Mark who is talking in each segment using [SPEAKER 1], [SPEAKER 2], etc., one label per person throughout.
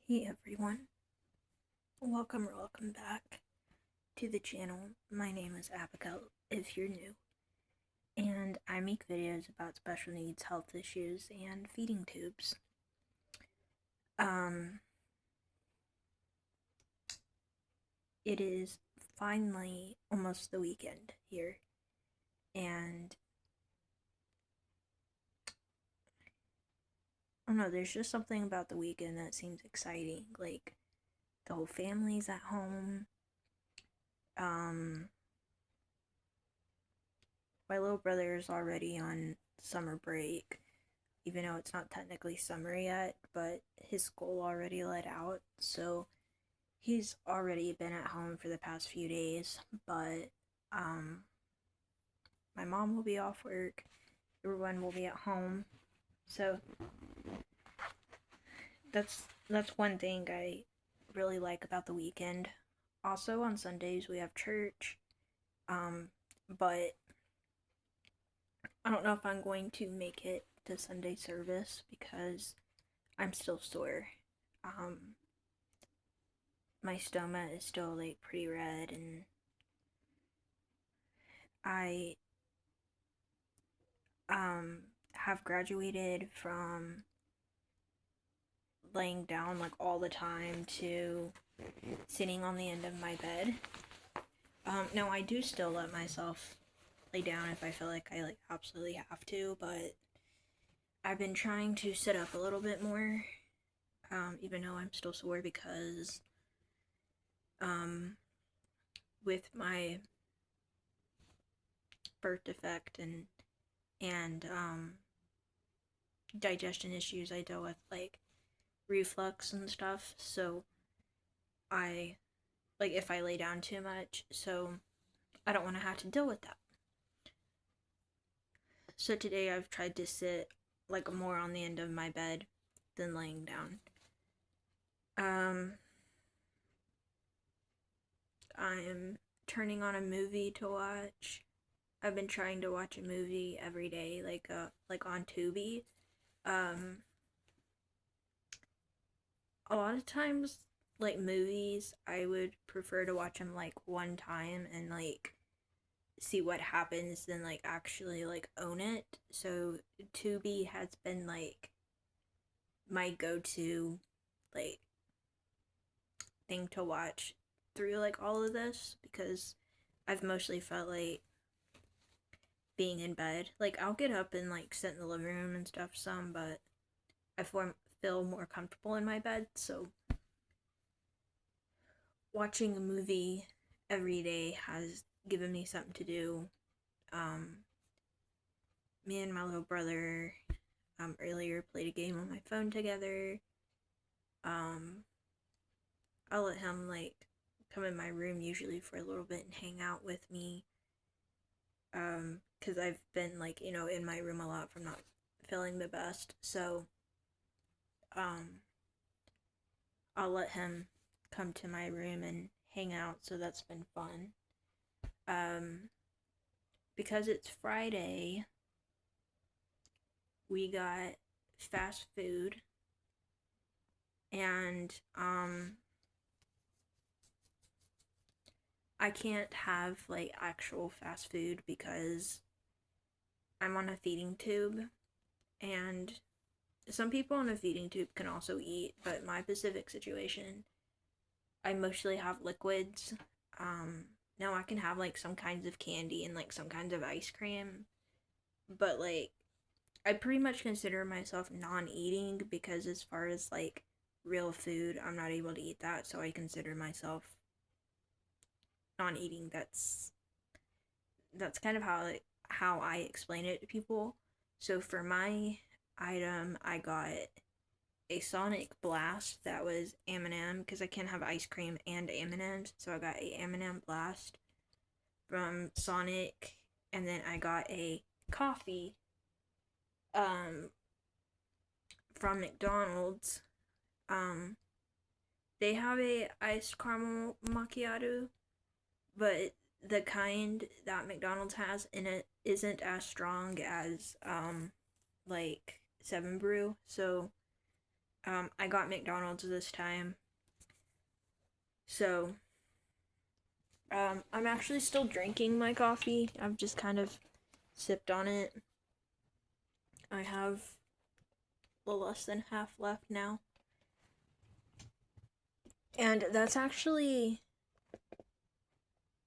[SPEAKER 1] Hey everyone, welcome back to the channel. My name is Abigail if you're new, and I make videos about special needs, health issues, and feeding tubes. It is finally almost the weekend here, and I don't know, there's just something about the weekend that seems exciting. Like, the whole family's at home. My little brother is already on summer break, even though it's not technically summer yet, but his school already let out, so he's already been at home for the past few days. But my mom will be off work, everyone will be at home, so that's one thing I really like about the weekend. Also, on Sundays we have church, but I don't know if I'm going to make it to Sunday service because I'm still sore. My stomach is still like pretty red, and I have graduated from laying down like all the time to sitting on the end of my bed. No, I do still let myself lay down if I feel like I absolutely have to, but I've been trying to sit up a little bit more, even though I'm still sore because with my birth defect and digestion issues, I deal with like reflux and stuff, so I if I lay down too much, so I don't want to have to deal with that. So today I've tried to sit like more on the end of my bed than laying down. I'm turning on a movie to watch. I've been trying to watch a movie every day, like on Tubi. A lot of times, like movies, I would prefer to watch them like one time and like see what happens than like actually like own it. So Tubi has been like my go-to like thing to watch through like all of this because I've mostly felt like being in bed. Like I'll get up and like sit in the living room and stuff some, but I feel more comfortable in my bed. So watching a movie every day has given me something to do. Me and my little brother earlier played a game on my phone together. I'll let him like come in my room usually for a little bit and hang out with me. Because I've been like, in my room a lot from not feeling the best. So, I'll let him come to my room and hang out. So that's been fun. Because it's Friday, we got fast food, and I can't have like actual fast food because I'm on a feeding tube, and some people on a feeding tube can also eat, but my specific situation, I mostly have liquids. Now I can have like some kinds of candy and like some kinds of ice cream, but like I pretty much consider myself non-eating because as far as like real food, I'm not able to eat that, so I consider myself non-eating. That's kind of how I explain it to people. So for my item, I got a Sonic Blast that was M&M because I can't have ice cream and M&Ms, so I got a M&M Blast from Sonic, and then I got a coffee from McDonald's. They have a iced caramel macchiato, but the kind that McDonald's has in it isn't as strong as like Seven Brew. So I got McDonald's this time. So, I'm actually still drinking my coffee. I've just kind of sipped on it. I have a little less than half left now. And that's actually,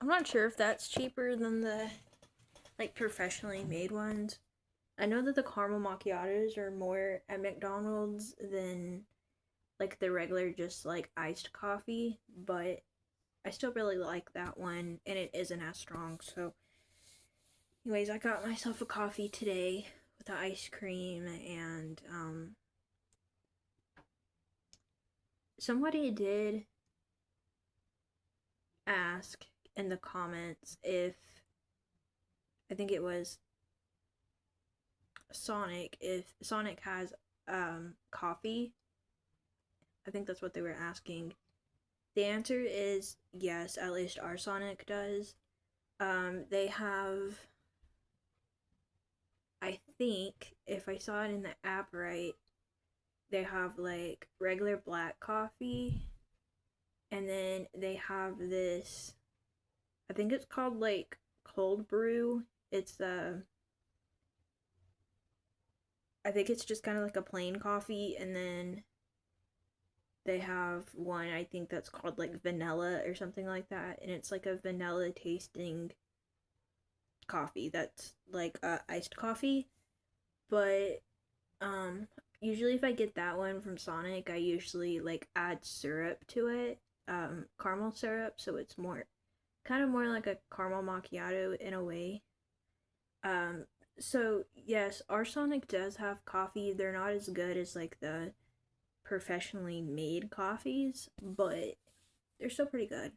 [SPEAKER 1] I'm not sure if that's cheaper than the like professionally made ones. I know that the caramel macchiatos are more at McDonald's than like the regular just like iced coffee, but I still really like that one and it isn't as strong. So anyways, I got myself a coffee today with the ice cream and somebody did ask in the comments if I think it was Sonic if Sonic has coffee. I think that's what they were asking. The answer is yes, at least our Sonic does. They have, I think, if I saw it in the app right, they have like regular black coffee, and then they have this, I think it's called like cold brew. It's I think it's just kind of like a plain coffee, and then they have one I think that's called like vanilla or something like that, and it's like a vanilla tasting coffee that's like iced coffee. But usually if I get that one from Sonic, I usually like add syrup to it, caramel syrup, so it's more kind of more like a caramel macchiato in a way. Um, so yes, our Sonic does have coffee. They're not as good as like the professionally made coffees, but they're still pretty good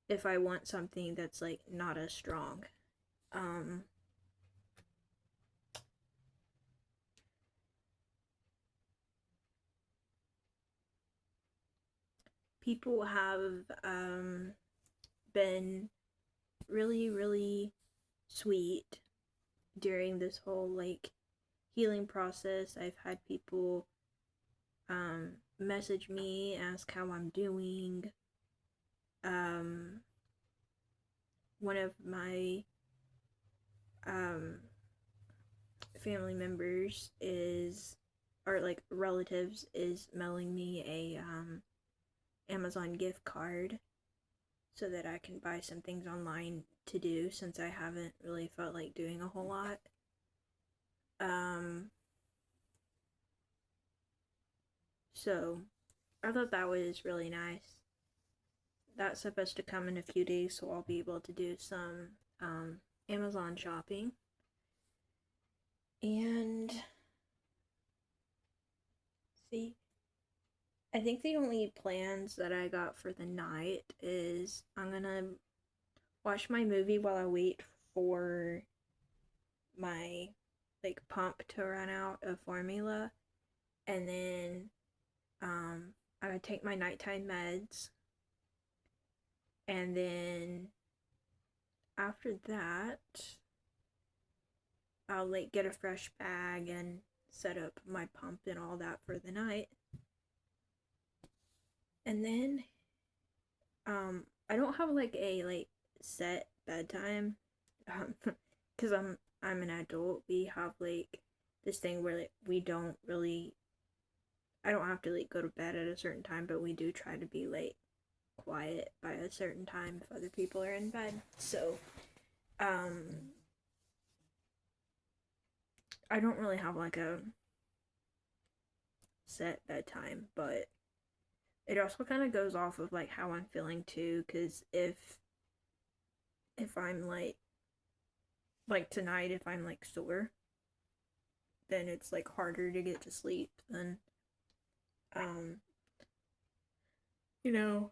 [SPEAKER 1] if I want something that's like not as strong. Um, People have been really, really sweet during this whole like healing process. I've had people message me, ask how I'm doing. Um, One of my um, family members is, or like relatives, is mailing me a Amazon gift card so that I can buy some things online to do since I haven't really felt like doing a whole lot. Um, so I thought that was really nice. That's supposed to come in a few days, so I'll be able to do some Amazon shopping. And see, I think the only plans that I got for the night is I'm gonna watch my movie while I wait for my like pump to run out of formula, and then I'm gonna take my nighttime meds, and then after that I'll like get a fresh bag and set up my pump and all that for the night. And then I don't have like a like set bedtime cuz I'm an adult. We have like this thing where like we don't really, I don't have to like go to bed at a certain time, but we do try to be like quiet by a certain time if other people are in bed. So um I don't really have like a set bedtime, but it also kind of goes off of like how I'm feeling too, because if I'm like tonight, if I'm like sore, then it's like harder to get to sleep than um you know,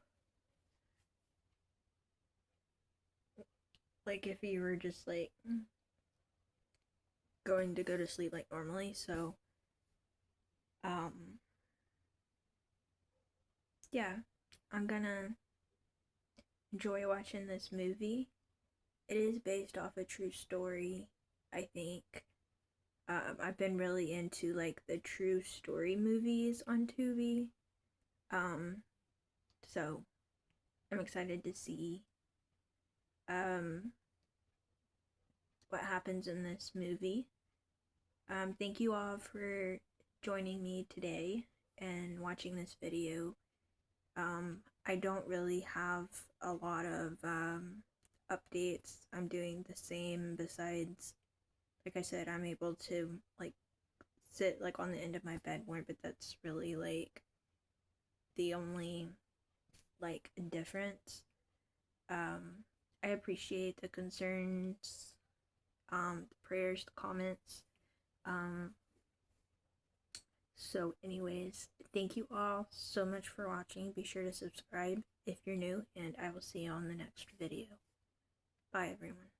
[SPEAKER 1] like if you were just like going to go to sleep like normally. So um yeah, I'm gonna enjoy watching this movie. It is based off a true story, I think. I've been really into like the true story movies on Tubi. Um, so I'm excited to see um what happens in this movie. Thank you all for joining me today and watching this video. I don't really have a lot of updates. I'm doing the same besides, like I said, I'm able to like sit like on the end of my bed more, but that's really like the only like difference. I appreciate the concerns, the prayers, the comments. Um, so, anyways, thank you all so much for watching. Be sure to subscribe if you're new, and I will see you on the next video. Bye, everyone.